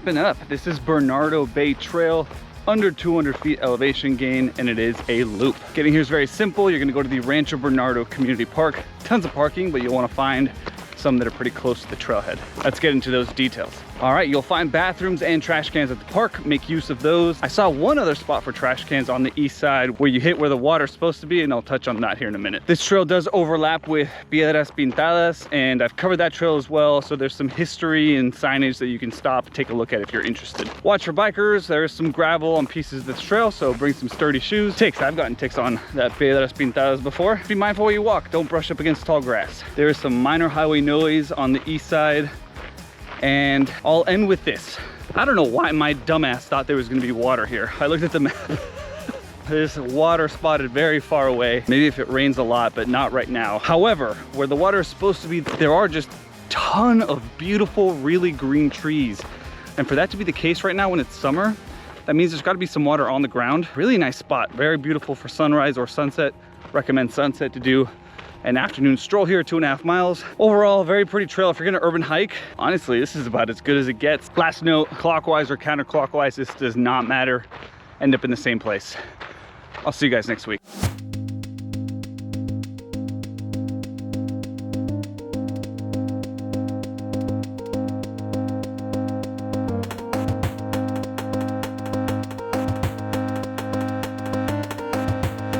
wrapping up. This is Bernardo Bay Trail, under 200 feet elevation gain, and it is a loop. Getting here is very simple. You're gonna go to the Rancho Bernardo Community Park. Tons of parking, but you'll wanna find some that are pretty close to the trailhead. Let's get into those details. All right, you'll find bathrooms and trash cans at the park. Make use of those. I saw one other spot for trash cans on the east side where you hit where the water's supposed to be, and I'll touch on that here in a minute. This trail does overlap with Piedras Pintadas, and I've covered that trail as well, so there's some history and signage that you can stop and take a look at if you're interested. Watch for bikers. There is some gravel on pieces of this trail, so bring some sturdy shoes. Ticks, I've gotten ticks on that Piedras Pintadas before. Be mindful where you walk. Don't brush up against tall grass. There is some minor highway noise on the east side. And I'll end with this. I don't know why my dumbass thought there was gonna be water here. I looked at the map. There's water spotted very far away. Maybe if it rains a lot, but not right now. However, where the water is supposed to be, there are just a ton of beautiful, really green trees. And for that to be the case right now when it's summer, that means there's gotta be some water on the ground. Really nice spot, very beautiful for sunrise or sunset. Recommend sunset to do an afternoon stroll here, 2.5 miles. Overall, very pretty trail if you're gonna urban hike. Honestly, this is about as good as it gets. Last note, clockwise or counterclockwise, this does not matter. End up in the same place. I'll see you guys next week.